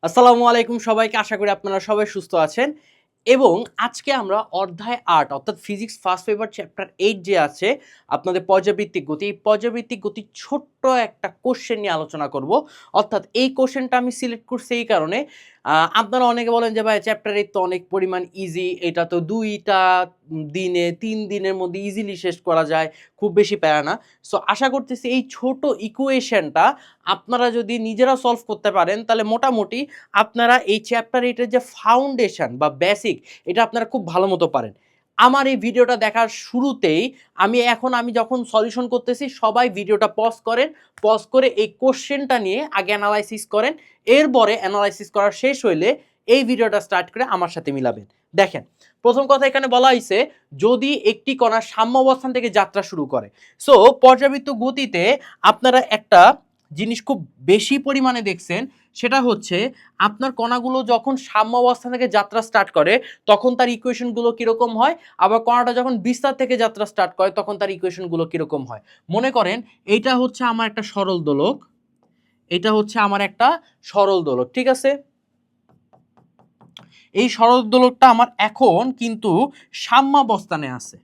আসসালামু আলাইকুম সবাইকে, আশা করি আপনারা সবাই সুস্থ আছেন। এবং আজকে আমরা অধ্যায় ৮ অর্থাৎ ফিজিক্স ফার্স্ট পেপার চ্যাপ্টার ৮ যে আছে আপনাদের পর্যাবৃত্তিক গতি, এই পর্যাবৃত্তিক গতির ছোট্ট একটা কোশ্চেন নিয়ে আলোচনা করব। অর্থাৎ এই কোশ্চেনটা আমি সিলেক্ট করছি এই কারণে, আপনারা অনেকে বলেন যে ভাই চ্যাপ্টার ৮ তো অনেক পরিমাণ ইজি, এটা তো ২টা দিনে ৩ দিনের মধ্যে ইজিলি শেষ করা যায়, খুব বেশি প্যারা না। সো আশা করতেছি এই ছোট ইকুয়েশনটা আপনারা যদি নিজেরা সলভ করতে পারেন তাহলে মোটামুটি আপনারা এই চ্যাপ্টার 8 এর যে ফাউন্ডেশন বা বেসিক, এটা আপনারা খুব ভালো মতো পারেন। আমার এই ভিডিওটা দেখার শুরুতেই আমি যখন সলিউশন করতেছি সবাই ভিডিওটা পজ করেন, পজ করে এই কোশ্চেনটা নিয়ে আগে অ্যানালাইসিস করেন, এরপরে অ্যানালাইসিস করা শেষ হইলে এই ভিডিওটা স্টার্ট করে আমার সাথে মিলাবেন। দেখেন, প্রথম কথা এখানে বলা হয়েছে যদি একটি কণা সাম্য অবস্থান থেকে যাত্রা শুরু করে। সো পর্যাবৃত্ত গতিতে আপনারা একটা জিনিস খুব বেশি পরিমাণে দেখছেন, সেটা হচ্ছে আপনার কণাগুলো যখন সাম্য অবস্থান থেকে যাত্রা স্টার্ট করে তখন তার ইকুয়েশনগুলো কীরকম হয়, আবার কণাটা যখন বিস্তার থেকে যাত্রা স্টার্ট করে তখন তার ইকুয়েশনগুলো কীরকম হয়। মনে করেন এইটা হচ্ছে আমার একটা সরল দোলক, এটা হচ্ছে আমার একটা সরল দোলক, ঠিক আছে? এই সরল দোলকটা আমার এখন কিন্তু সাম্যাবস্থানে আছে,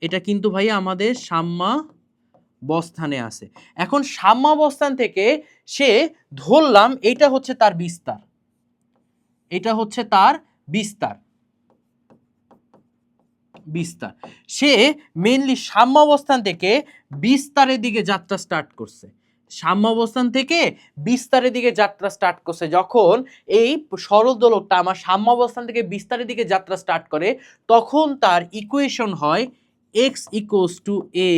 এটা কিন্তু ভাই আমাদের সাম্যাবস্থানে আছে। এখন সাম্যাবস্থান থেকে সে ধরলাম এটা হচ্ছে তার বিস্তার, এটা হচ্ছে তার বিস্তার বিস্তার সে মেইনলি সাম্যাবস্থান থেকে বিস্তারের দিকে যাত্রা স্টার্ট করছে, সাম্যাবস্থান থেকে বিস্তারের দিকে যাত্রা স্টার্ট করছে। যখন এই সরল দোলকটা আমার সাম্যাবস্থান থেকে বিস্তারের দিকে যাত্রা স্টার্ট করে তখন তার ইকুয়েশন হয় x equals to a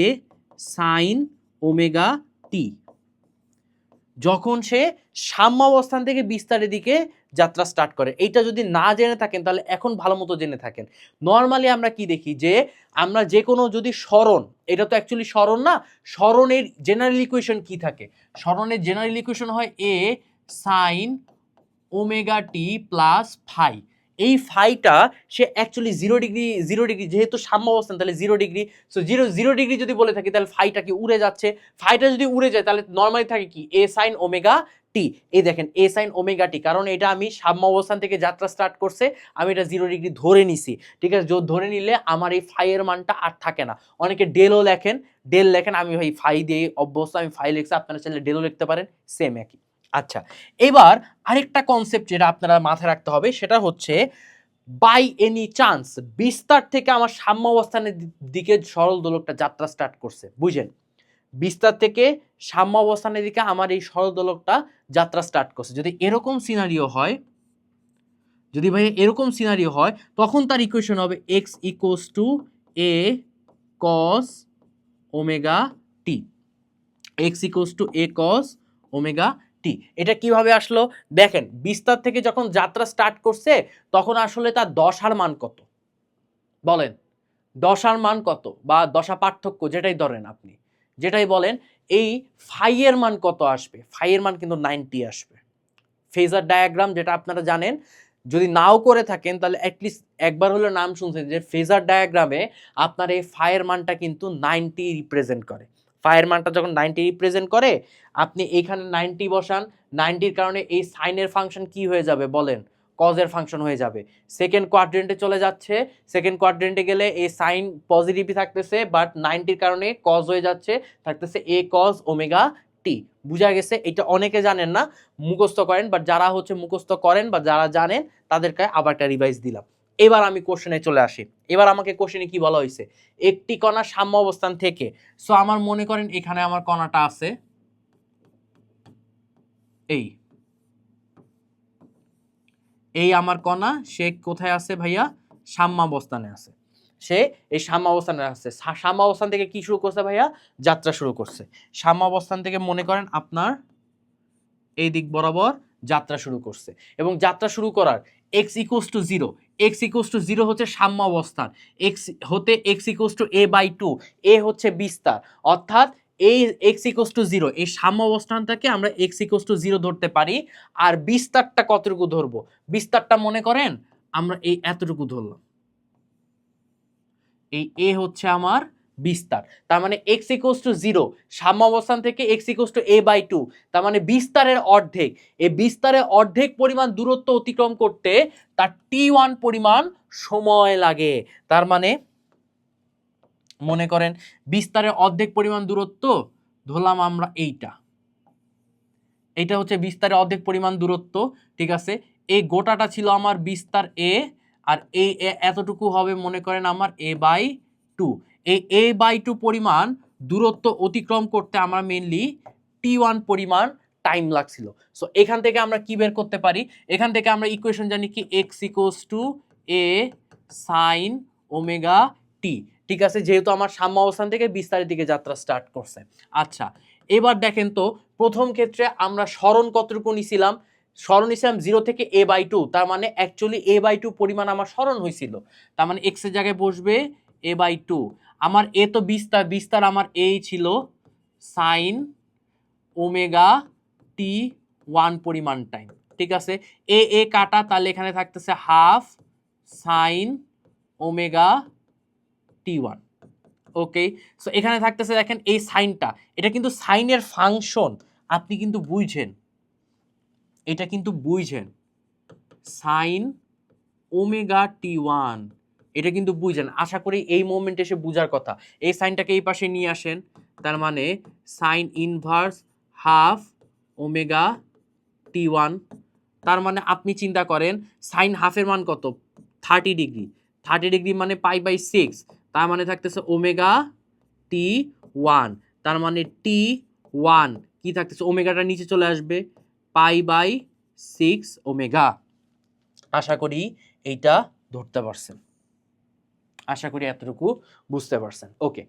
sine omega t. যখন সে সাম্যাবস্থান থেকে বিস্তারের দিকে যাত্রা স্টার্ট করে, এইটা যদি না জেনে থাকেন তাহলে এখন ভালো মতো জেনে থাকেন। নর্মালি আমরা কি দেখি যে আমরা যে কোনো যদি সরণ, এটা তো অ্যাকচুয়ালি সরণ না, সরণের জেনারেল ইকুয়েশন কি থাকে? সরণের জেনারেল ইকুয়েশন হয় এ সাইন ওমেগা টি প্লাস ফাই। এই ফাইটা সে অ্যাকচুয়ালি 0 ডিগ্রি যেহেতু সাম্যাবস্থান তাহলে 0 ডিগ্রি। সো 0 ডিগ্রি যদি বলে থাকি তাহলে ফাইটা কি উড়ে যাচ্ছে, ফাইটা যদি উড়ে যায় তাহলে নর্মালি থাকে কি এ সাইন ওমেগা টি। এই দেখেন এ সাইন ওমেগা টি, কারণ এটা আমি সাম্যাবস্থান থেকে যাত্রা স্টার্ট করছে, আমি এটা 0 ডিগ্রি ধরে নিছি, ঠিক আছে? ধরে নিলে আমার এই ফাইয়ের মানটা আর থাকে না। অনেকে ডেলও লেখেন, ডেল লেখেন, আমি ভাই ফাই দিয়ে অভ্যস্ত, আমি ফাই লিখছি, আপনারা চাইলে ডেলও লিখতে পারেন, সেম একই। আচ্ছা, এবার আরেকটা কনসেপ্ট যেটা আপনারা মাথায় রাখতে হবে সেটা হচ্ছে বাই এনি চান্স বিস্তার থেকে আমার সাম্য অবস্থানের দিকে সরল দোলকটা যাত্রা স্টার্ট করছে, বুঝেন? বিস্তার থেকে সাম্য অবস্থানের দিকে আমার এই সরল দোলকটা যাত্রা স্টার্ট করছে। যদি এরকম সিনারিও হয়, যদি ভাই এরকম সিনারিও হয় তখন তার ইকুয়েশন হবে x equals to a cos omega t, x equals to a cos omega t. এটা কিভাবে আসলো দেখেন, বিস্তার থেকে যখন যাত্রা স্টার্ট করছে তখন আসলে তার দশার মান কত বলেন? দশার মান কত বা দশা পার্থক্য যেটাই ধরেন আপনি, যেটাই বলেন, এই ফাই এর মান কত আসবে? ফাই এর মান কিন্তু 90 আসবে। ফেজার ডায়াগ্রাম যেটা আপনারা জানেন, যদি নাও করে থাকেন তাহলে অ্যাটলিস্ট একবার হলো নাম শুনছেন যে ফেজার ডায়াগ্রামে আপনার এই ফায়ের মানটা কিন্তু 90 রিপ্রেজেন্ট করে। ফায়ের মানটা যখন 90 রিপ্রেজেন্ট করে, আপনি এইখানে 90 বসান, 90-র কারণে এই সাইনের ফাংশন কি হয়ে যাবে বলেন? কজের ফাংশন হয়ে যাবে। সেকেন্ড কোয়াড্রেন্টে চলে যাচ্ছে, সেকেন্ড কোয়াড্রেন্টে গেলে এই সাইন পজিটিভই থাকতেছে, বাট 90-র কারণে কজ হয়ে যাচ্ছে, থাকতেছে এ কজ ওমেগা টি। বুঝা গেছে? এটা অনেকে জানেন না, মুখস্থ করেন, বাট যারা হচ্ছে মুখস্থ করেন বা যারা জানেন তাদেরকে আবার একটা রিভাইজ দিলাম। এবার আমি কোশ্চেনে চলে আসি। এবার আমাকে কোশ্চেনে কি বলা হয়েছে? একটি কণা সাম্য অবস্থান থেকে, সো আমার মনে করেন এখানে আমার কণাটা আছে এই, এই আমার কণা, সে কোথায় আছে ভাইয়া? সাম্যাবস্থানে আছে। সে এই সাম্যাবস্থানে আছে, সাম্যাবস্থান থেকে কি শুরু করছে ভাইয়া? যাত্রা শুরু করছে। সাম্যাবস্থান থেকে মনে করেন আপনার এই দিক বরাবর যাত্রা শুরু করছে, এবং যাত্রা শুরু করার x equals to zero, x equals to zero হচ্ছে সাম্য অবস্থান, এক্স হতে x equals to a by two, a হচ্ছে বিস্তার, অর্থাৎ এই এক্স ইকুয়ালস টু জিরো, এই সাম্য অবস্থানটাকে আমরা এক্স ইকুয়ালস টু জিরো ধরতে পারি। আর বিস্তারটা কতটুকু ধরবো? বিস্তারটা মনে করেন আমরা এই এতটুকু ধরলাম, এই এ হচ্ছে আমার বিস্তার, তার মানে x ইকুয়ালস টু 0 সাম্য অবস্থান থেকে x ইকুয়ালস টু a/2, তার মানে বিস্তারের অর্ধেক। এই বিস্তারের অর্ধেক পরিমাণ দূরত্ব অতিক্রম করতে তার t1 পরিমাণ সময় লাগে। তার মানে মনে করেন বিস্তারের অর্ধেক পরিমাণ দূরত্ব ধরলাম আমরা এইটা হচ্ছে বিস্তারের অর্ধেক পরিমাণ দূরত্ব, ঠিক আছে। এই গোটাটা ছিল আমার বিস্তার a, আর এই এতটুকু হবে মনে করেন আমার a/2। এই a/2 পরিমাণ দূরত্ব অতিক্রম করতে আমার মেইনলি t1 পরিমাণ টাইম লাগছিল। সো এখান থেকে আমরা কি বের করতে পারি, এখান থেকে আমরা ইকুয়েশন জানি কি x equals to a sin omega t, ঠিক আছে, যেহেতু আমার সাম্য অবস্থান থেকে বিস্তারের দিকে যাত্রা স্টার্ট করছে। আচ্ছা এবার দেখেন তো প্রথম ক্ষেত্রে আমরা সরণ কতটুকু নিছিলাম, সরণ নিছিলাম 0 থেকে a/2, তার মানে অ্যাকচুয়ালি a/2 পরিমাণ আমার সরণ হয়েছিল, তার মানে x এর জায়গায় বসবে a/2। আমার a তো বিস্তার আমার এই ছিল সাইন ওমেগা t1 পরিমাণ টাইম, ঠিক আছে। এ কাটা, তাহলে এখানে থাকতেছে হাফ সাইন ওমেগা t1। ওকে, সো এখানে থাকতেছে দেখেন এই সাইনটা, এটা কিন্তু সাইনের ফাংশন, আপনি কিন্তু বুঝছেন, এটা কিন্তু বুঝছেন সাইন ওমেগা t1, এটা কিন্তু বুঝছেন। আশা করি এই মোমেন্টে এসে বুঝার কথা। এই সাইনটাকে এই পাশে নিয়ে আসেন, তার মানে sign inverse half omega t1, তার মানে আপনি চিন্তা করেন সাইন হাফের মান কত, 30 ডিগ্রি, 30 ডিগ্রি মানে π/6, তার মানে থাকতেছে ওমেগা t1, তার মানে t1 কি থাকতেছে, ওমেগাটা নিচে চলে আসবে π/6 ওমেগা। আশা করি এইটা ধরতে পারছেন, আশা করি এতটুকু বুঝতে পারছেন। ওকে,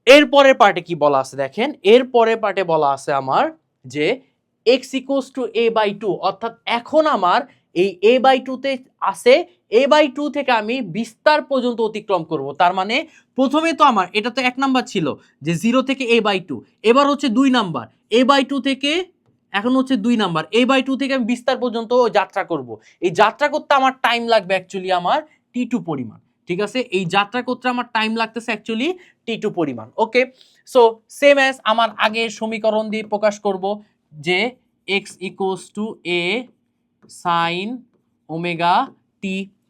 এরপরের পার্টে কি বলা আছে দেখেন, এরপরের পার্টে বলা আছে আমার যে x ইকুয়ালস টু a/2, অর্থাৎ এখন আমার এই a/2 তে আছে, a/2 থেকে আমি বিস্তার পর্যন্ত অতিক্রম করব। তার মানে প্রথমে তো আমার এটা তো 1 নাম্বার ছিল যে 0 থেকে a/2, এবার হচ্ছে 2 নাম্বার a/2 থেকে, এখন হচ্ছে 2 নাম্বার a/2 থেকে আমি বিস্তার পর্যন্ত যাত্রা করব। এই যাত্রা করতে আমার টাইম লাগবে অ্যাকচুয়ালি আমার t2 পরিমাণ, ঠিক আছে। এই যাত্রা করতে আমার টাইম লাগতেছে অ্যাকচুয়ালি t2 পরিমাণ। ওকে, সো সেম অ্যাজ আমার আগের সমীকরণ দিয়ে প্রকাশ করব যে x equals to a sine omega t,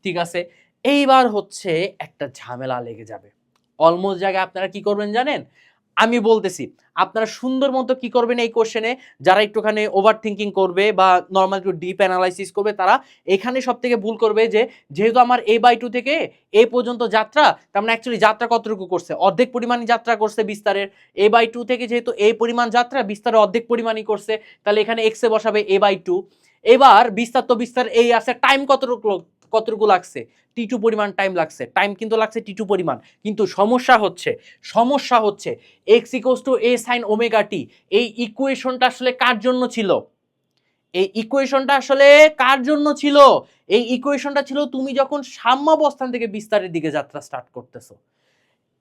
ঠিক আছে। এইবার হচ্ছে একটা ঝামেলা লেগে যাবে অলমোস্ট জায়গায়। আপনারা কি করবেন জানেন, আমি বলতেছি, আপনারা সুন্দর মতো কি করবেন এই কোশ্চেনে, যারা একটুখানি ওভার থিঙ্কিং করবে বা নর্মাল একটু ডিপ অ্যানালাইসিস করবে, তারা এখানে সব থেকে ভুল করবে যে যেহেতু আমার a/2 থেকে a পর্যন্ত যাত্রা, তার মানে অ্যাকচুয়ালি যাত্রা কতটুকু করছে, অর্ধেক পরিমাণই যাত্রা করছে বিস্তারের। a/2 থেকে যেহেতু a পরিমাণ যাত্রা, বিস্তারের অর্ধেক পরিমাণই করছে, তাহলে এখানে x এ বসাবে a/2। এবার বিস্তার তো বিস্তার এই আছে, টাইম কতটুকু লাগছে, t2 পরিমাণ টাইম লাগছে, টাইম কিন্তু লাগছে t2 পরিমাণ। কিন্তু সমস্যা হচ্ছে x equals to a sine omega t, এই ইকুয়েশনটা আসলে কার জন্য ছিল, এই ইকুয়েশনটা আসলে কার জন্য ছিল, এই ইকুয়েশনটা ছিল তুমি যখন সাম্যাবস্থান থেকে বিস্তারের দিকে যাত্রা স্টার্ট করতেছো।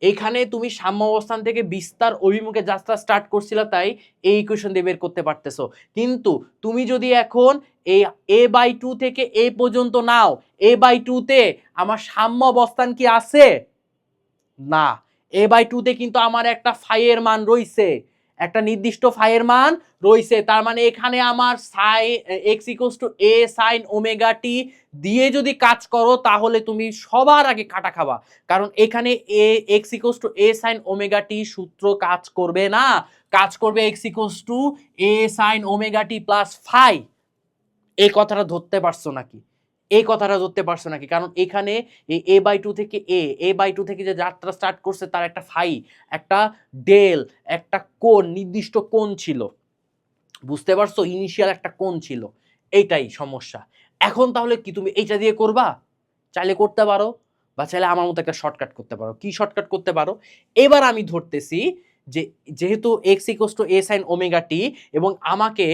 এখানে তুমি সাম্য অবস্থান থেকে বিস্তার অভিমুখে যাত্রা স্টার্ট করছিল, তাই এই ইকুয়েশন দিয়ে বের করতে পারতেছো। কিন্তু তুমি যদি এখন এই a/2 থেকে a পর্যন্ত নাও, a/2 তে আমার সাম্য অবস্থান কি আছে, না, a/2 তে কিন্তু আমার একটা ফাইয়ের মান রইছে, একটা নির্দিষ্ট ফাইয়ের মান রইছে। তার মানে এখানে আমার x equals to a sine omega t দিয়ে যদি কাজ করো, তাহলে তুমি সবার আগে কাটা খাবা, কারণ এখানে x equals to a sine omega t সূত্র কাজ করবে না, কাজ করবে x equals to a sine omega t plus phi. এই কথাটা ধরতে পারছো নাকি, এই কথাটা ধরতে পারছো নাকি? কারণ এখানে এই a/2 থেকে a/2 থেকে যে যাত্রা স্টার্ট করছে, তার একটা ফাই, একটা ডেল, একটা কোণ, নির্দিষ্ট কোণ ছিল, বুঝতে পারছো, ইনিশিয়াল একটা কোণ ছিল, এইটাই সমস্যা। এখন তাহলে কি তুমি এইটা দিয়ে করবা, চাইলে করতে পারো, বা চাইলে আমার মতো একটা শর্টকাট করতে পারো। কি শর্টকাট করতে পারো, এবার আমি ধরতেছি যে যেহেতু x equals to a sine omega t এবং আমাকে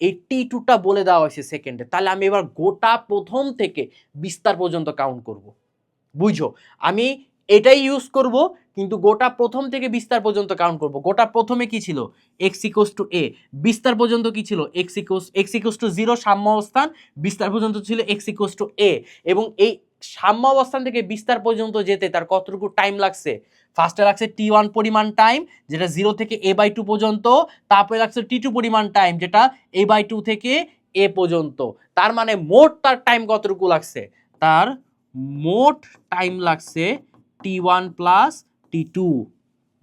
এই t2 টা বলে দেওয়া হয়েছে সেকেন্ডে, তাহলে আমি এবার গোটা প্রথম থেকে বিস্তার পর্যন্ত কাউন্ট করব। বুঝো, আমি এটাই ইউজ করব, কিন্তু গোটা প্রথম থেকে বিস্তার পর্যন্ত কাউন্ট করব। গোটা প্রথমে কি ছিল, x ইকুয়ালস টু a, বিস্তার পর্যন্ত কি ছিল, x ইকুয়ালস টু 0 সাম্য অবস্থান, বিস্তার পর্যন্ত ছিল x ইকুয়ালস টু a, এবং এই সাম্যাবস্থান থেকে বিস্তার পর্যন্ত যেতে তার কতটুকু টাইম লাগছে? ফার্স্টে লাগছে t1 পরিমাণ টাইম, যেটা 0 থেকে a/2 পর্যন্ত, তারপরে লাগছে t2 পরিমাণ টাইম, যেটা a/2 থেকে a পর্যন্ত। তার মানে মোট তার টাইম কতটুকু লাগছে? তার মোট টাইম লাগছে t1 প্লাস t2।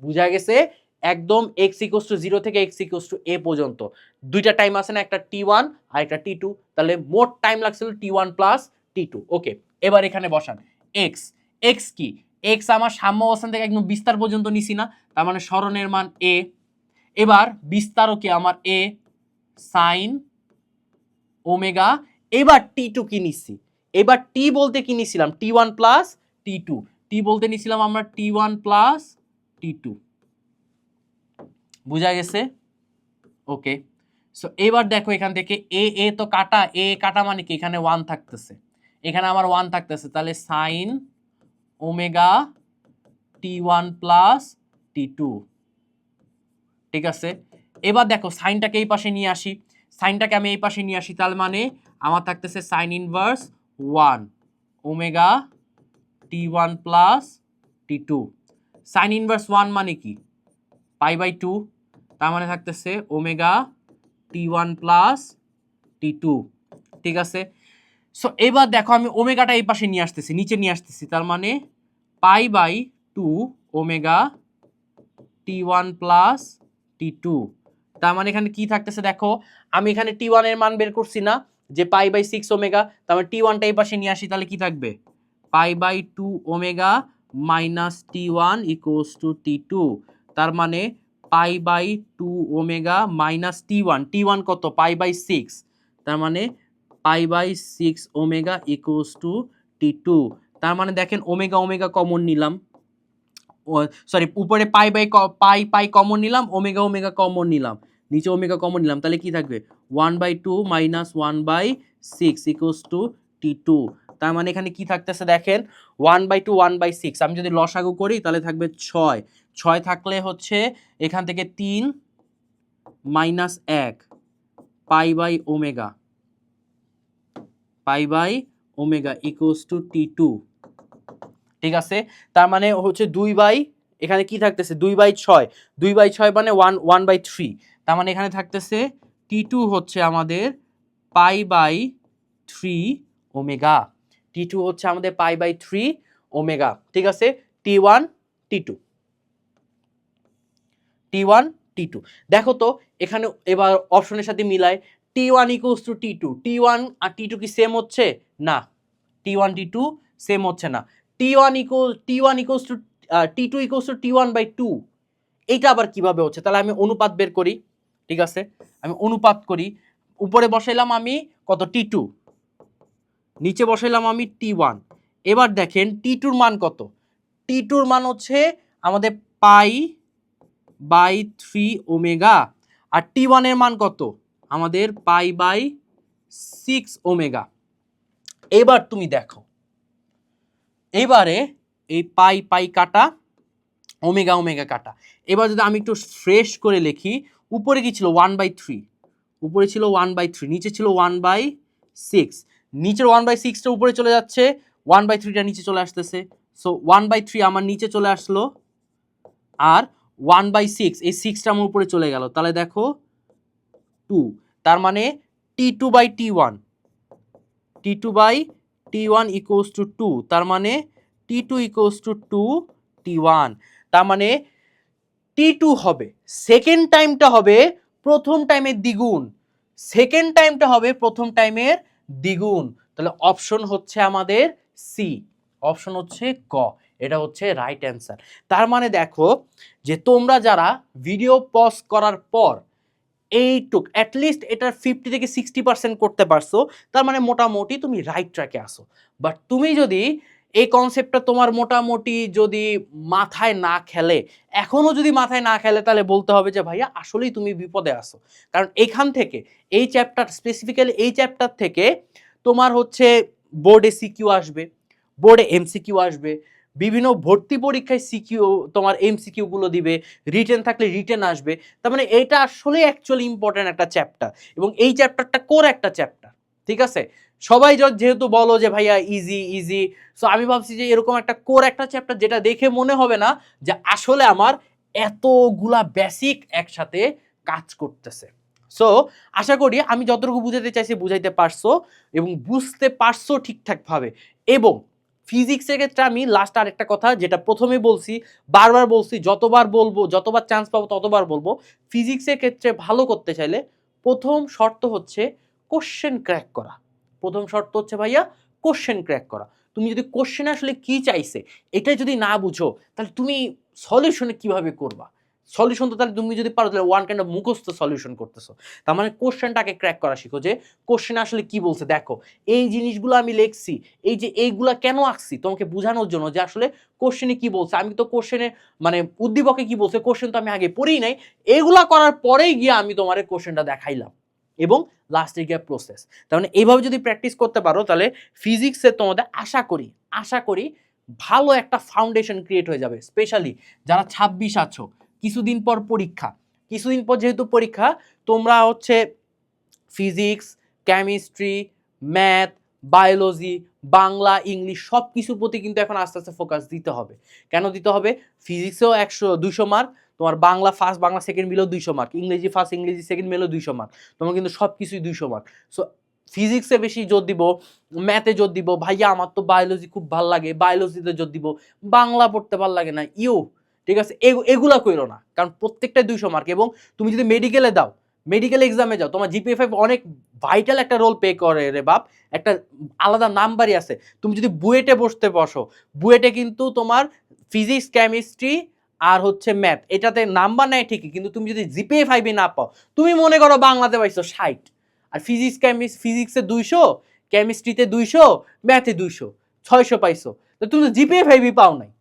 বুঝা গেছে? একদম x = 0 থেকে x = a পর্যন্ত দুইটা টাইম আছে না, একটা t1 আর একটা t2, তাহলে মোট টাইম লাগছিল t1 প্লাস t2। ওকে, এবার এখানে বসান x। x কি? x আমার সাম্য অবস্থান থেকে একদম বিস্তার পর্যন্ত নিছি না, তার মানে সরণের মান a। এবার বিস্তারও কি আমার a sin ওমেগা। এবার t2 কি নিছি? এবার t বলতে কি নিছিলাম? t1 plus t2। t বলতে নিছিলাম আমরা t1 প্লাস t2। বুঝা গেছে? ওকে, সো এবার দেখো এখান থেকে এ এ তো কাটা, এ কাটা মানে কি এখানে 1 থাকতেছে, এখানে আমার 1 থাকতেছে, তাহলে sine omega t1 plus t2। ঠিক আছে, এবার দেখো সাইনটাকে এই পাশে নিয়ে আসি, সাইনটাকে আমি এই পাশে নিয়ে আসি, তার মানে আমার থাকতেছে sign inverse 1 omega t1 plus t2। Sign inverse 1 মানে কি? π/2, তার মানে থাকতেছে ওমেগা t1 প্লাস t2। ঠিক আছে, সো এবার দেখো আমি ওমেগাটা এই পাশে নিয়ে আসতেছি, নিচে নিয়ে আসতেছি, তার মানে π/2 ওমেগা t1 প্লাস t2। তার মানে এখানে কি থাকতেছে দেখো, আমি এখানে t1 এর মান বের করছি না, যে π/6 ওমেগা, তার মানে t1টা এই পাশে নিয়ে আসি, তাহলে কি থাকবে? π/2 ওমেগা মাইনাস t1 = t2। তার মানে π/2 ওমেগা মাইনাস t1 কত? π/6, তার মানে π/6 ওমেগা = t2। তার মানে দেখেন ওমেগা ওমেগা কমন নিলাম, সরি উপরে পাই কমন নিলাম, ওমেগা ওমেগা কমন নিলাম, নিচে ওমেগা কমন নিলাম, তাহলে কি থাকবে? 1/2 মাইনাস 1/6 = t2। তার মানে এখানে কি থাকতেছে দেখেন, 1/2 1/6, আমি যদি লসাগু করি তাহলে থাকবে 6। 6 থাকলে হচ্ছে এখান থেকে 3 মাইনাস 1 π/ওমেগা, π/ওমেগা = t2। ঠিক আছে, তার মানে হচ্ছে 2 এখানে কি থাকতেছে 2/6, 2/6 মানে 1/3, তার মানে এখানে থাকতেছে t2 হচ্ছে আমাদের π/3 ওমেগা। t2 হচ্ছে আমাদের π/3 ওমেগা। ঠিক আছে, t1 t2, t1 t2। দেখো তো এখানে এবার অপশনের সাথে মিলায়, t1 = t2, t1 আর t2 কি সেম হচ্ছে? না, t1 t2 সেম হচ্ছে না। t1 t2 = t1/2, এইটা আবার কিভাবে হচ্ছে? তাহলে আমি অনুপাত বের করি। ঠিক আছে, আমি অনুপাত করি, উপরে বসাইলাম আমি কত? t2, নিচে বসাইলাম আমি t1। এবার দেখেন t2 মান কত? t2 মান হচ্ছে আমাদের π/3 ওমেগা, আর t1 এর মান কত? আমাদের π/6 ওমেগা। এবার তুমি দেখো, এবারে এই পাই কাটা, ওমেগা ওমেগা কাটা। এবার যদি আমি একটু ফ্রেশ করে লিখি, উপরে কি ছিল? 1/3, উপরে ছিল 1/3, নিচে ছিল 1/6, নিচের 1/6টা উপরে চলে যাচ্ছে, 1/3টা নিচে চলে আসতেছে, সো 1/3 আমার নিচে চলে আসলো, আর 1/6 এই 6টা আমার উপরে চলে গেল, তাহলে দেখো 2। তার মানে t2/t1, t2/t1 = 2, তার মানে t2 = 2 t1। তার মানে t2 হবে, সেকেন্ড টাইমটা হবে প্রথম টাইমের দ্বিগুণ, সেকেন্ড টাইমটা হবে প্রথম টাইমের দ্বিগুণ। তাহলে অপশন হচ্ছে আমাদের সি, অপশন হচ্ছে ক, এটা হচ্ছে রাইট অ্যান্সার। তার মানে দেখো যে তোমরা যারা ভিডিও পজ করার পর এইটুক অ্যাটলিস্ট এটার 50 থেকে 60% করতে পারছো, তার মানে মোটামুটি তুমি রাইট ট্র্যাকে আসো। বাট তুমি যদি এই কনসেপ্টটা তোমার মোটামুটি যদি মাথায় না খেলে, এখনও যদি মাথায় না খেলে, তাহলে বলতে হবে যে ভাইয়া আসলেই তুমি বিপদে আসো। কারণ এখান থেকে এই চ্যাপ্টার, স্পেসিফিক্যালি এই চ্যাপ্টার থেকে তোমার হচ্ছে বোর্ডে সিকিউ আসবে, বোর্ডে এমসিকিউ আসবে, বিভিন্ন ভর্তি পরীক্ষায় সিকিউ তোমার এমসিকিউ গুলো দিবে, রিটেন থাকলে রিটেন আসবে। তার মানে এটা আসলে অ্যাকচুয়ালি ইম্পর্টেন্ট একটা চ্যাপ্টার, এবং এই চ্যাপ্টারটা কোর একটা চ্যাপ্টার। ঠিক আছে? সবাই যেহেতু বলো যে ভাইয়া ইজি ইজি, সো আমি ভাবছি যে এরকম একটা কোর একটা চ্যাপ্টার যেটা দেখে মনে হবে না যে আসলে আমার এতগুলা বেসিক একসাথে কাজ করতেছে। সো আশা করি আমি যতটুকু বুঝাতে চাইছি বুঝাইতে পারছো এবং বুঝতে পারছো ঠিকঠাক ভাবে। এবং ফিজিক্সের ক্ষেত্রে আমি লাস্ট আরেকটা কথা যেটা প্রথমে বলছি, বারবার বলছি, যতবার বলবো, যতবার চান্স পাবো ততবার বলবো, ফিজিক্সের ক্ষেত্রে ভালো করতে চাইলে প্রথম শর্ত হচ্ছে কোশ্চেন ক্র্যাক করা। প্রথম শর্ত হচ্ছে ভাইয়া কোশ্চেন ক্র্যাক করা। তুমি যদি কোশ্চেন আসলে কি চাইছে এটাই যদি না বুঝো তাহলে তুমি সলিউশনে কিভাবে করবা? সলিউশন তো তাহলে তুমি যদি পারো তাহলে ওয়ান কাইন্ড অফ মুখস্থ সলিউশন করতেছো। তার মানে কোশ্চেনটাকে ক্র্যাক করা শিখো যে কোশ্চেন আসলে কি বলছে। দেখো এই জিনিসগুলো আমি লিখছি, এই যে এইগুলা কেন আঁকছি তোমাকে বোঝানোর জন্য যে আসলে কোশ্চেনে কি বলছে। আমি তো কোশ্চেনে মানে উদ্দীপকে কি বলছে কোশ্চেন তো আমি আগে পড়েই নাই, এগুলা করার পরেই গিয়ে আমি তোমার কোশ্চেনটা দেখাইলাম এবং লাস্টে গিয়ে প্রসেস। তার মানে এইভাবে যদি প্র্যাকটিস করতে পারো তাহলে ফিজিক্সে তোমাদের আশা করি ভালো একটা ফাউন্ডেশন ক্রিয়েট হয়ে যাবে। স্পেশালি যারা 26 আছো, কিছুদিন পর পরীক্ষা, কিছুদিন পর যেহেতু পরীক্ষা, তোমরা হচ্ছে physics, chemistry, math, biology, Bangla, English সব কিছুর প্রতি কিন্তু এখন আস্তে আস্তে ফোকাস দিতে হবে। কেন দিতে হবে? ফিজিক্সেও 200 মার্ক, তোমার বাংলা ফার্স্ট বাংলা সেকেন্ড মিলেও 200 মার্ক, ইংরেজি ফার্স্ট ইংরেজি সেকেন্ড মিলেও 200 মার্ক, তোমার কিন্তু সব কিছুই 200 মার্ক। সো ফিজিক্সে বেশি জোর দিব, ম্যাথে জোর দিব, ভাইয়া আমার তো বায়োলজি খুব ভাল লাগে, বায়োলজিতে জোর দিব, বাংলা পড়তে ভাল লাগে না, ঠিক আছে, এগুলা কইরো না, কারণ প্রত্যেকটা 200 মার্ক। এবং তুমি যদি মেডিকেলে দাও, মেডিকেল এক্সামে যাও, তোমার জিপিএ 5 অনেক ভাইটাল একটা রোল প্লে করে রে বাপ, একটা আলাদা নাম্বারই আছে। তুমি যদি বুয়েটে বসো, বুয়েটে কিন্তু তোমার ফিজিক্স, কেমিস্ট্রি আর হচ্ছে ম্যাথ এটাতে নাম্বার নেয় ঠিকই, কিন্তু তুমি যদি জিপিএ 5 না পাও, তুমি মনে করো বাংলাতে পাইছো 60, আর ফিজিক্সে 200, কেমিস্ট্রিতে 200, ম্যাথে 200, 600 পাইছো, তো তুমি তো জিপিএ 5 পাও নাই।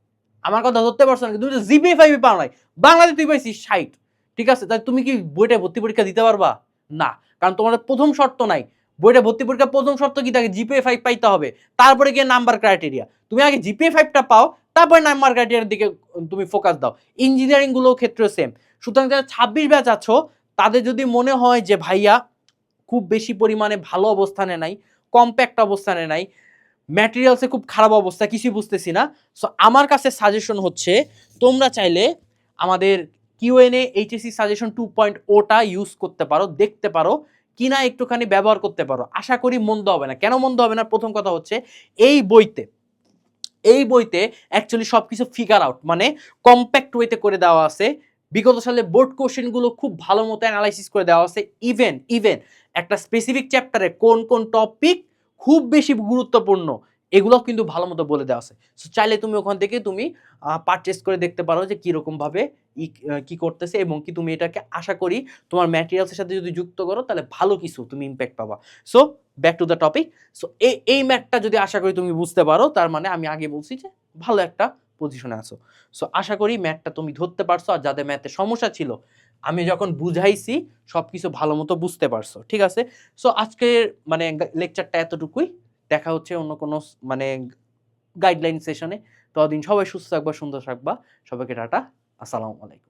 আমার কথা ধরতে পারছো না, তুমি তো জিপিএ 5 পাও নাই, বাংলাতে তুই পাইছিস 60, ঠিক আছে, তাই তুমি কি বইটা ভর্তি পরীক্ষা দিতে পারবা? না, কারণ তোমাদের প্রথম শর্ত নাই। বইটা ভর্তি পরীক্ষা প্রথম শর্ত কি থাকে? জিপিএ 5 পাইতে হবে, তারপরে গিয়ে নাম্বার ক্রাইটেরিয়া। তুমি আগে জিপিএ 5টা পাও, তারপরে নাম্বার ক্রাইটেরিয়ার দিকে তুমি ফোকাস দাও। ইঞ্জিনিয়ারিং গুলোর ক্ষেত্রে সেম। সুতরাং যারা 26 ব্যাচ আছো তাদের যদি মনে হয় যে ভাইয়া খুব বেশি পরিমাণে ভালো অবস্থানে নাই, কম্প্যাক্ট অবস্থানে নাই, ম্যাটেরিয়ালসে খুব খারাপ অবস্থা, কিছুই বুঝতেছি না, সো আমার কাছে সাজেশন হচ্ছে তোমরা চাইলে আমাদের কিউএনএ এইচএসসি সাজেশন 2.0টা ইউজ করতে পারো, দেখতে পারো কিনা একটুখানি ব্যবহার করতে পারো। আশা করি মন্দ হবে না। কেন মন্দ হবে না? প্রথম কথা হচ্ছে এই বইতে অ্যাকচুয়ালি সবকিছু ফিগার আউট মানে কম্প্যাক্ট ওয়েতে করে দেওয়া আছে। বিগত সালে বোর্ড কোশ্চেনগুলো খুব ভালো মতো অ্যানালাইসিস করে দেওয়া আছে। ইভেন একটা স্পেসিফিক চ্যাপ্টারে কোন কোন টপিক খুব বেশি গুরুত্বপূর্ণ এগুলো কিন্তু ভালো মতো বলে দেওয়া আছে। সো চাইলে তুমি ওখান থেকে তুমি পারচেস করে দেখতে পারো যে কীরকম ভাবে কি করতেছে, এবং কি তুমি এটাকে আশা করি তোমার ম্যাটেরিয়ালসের সাথে যদি যুক্ত করো তাহলে ভালো কিছু তুমি ইম্প্যাক্ট পাবা। So back to the topic. So এই ম্যাথটা যদি আশা করি তুমি বুঝতে পারো, তার মানে আমি আগে বলছি যে ভালো একটা পজিশনে আছো। সো আশা করি ম্যাথটা তুমি ধরতে পারছো, আর যাদের ম্যাথে সমস্যা ছিল আমি যখন বুঝাইছি সবকিছু ভালো মতো বুঝতে পারছো, ঠিক আছে। সো আজকের মানে লেকচারটা এতটুকুই। দেখা হচ্ছে অন্য কোনো মানে গাইডলাইন সেশনে। ততদিন সবাই সুস্থ থাকবা, সুন্দর থাকবা। সবাইকে টাটা, আসসালামু আলাইকুম।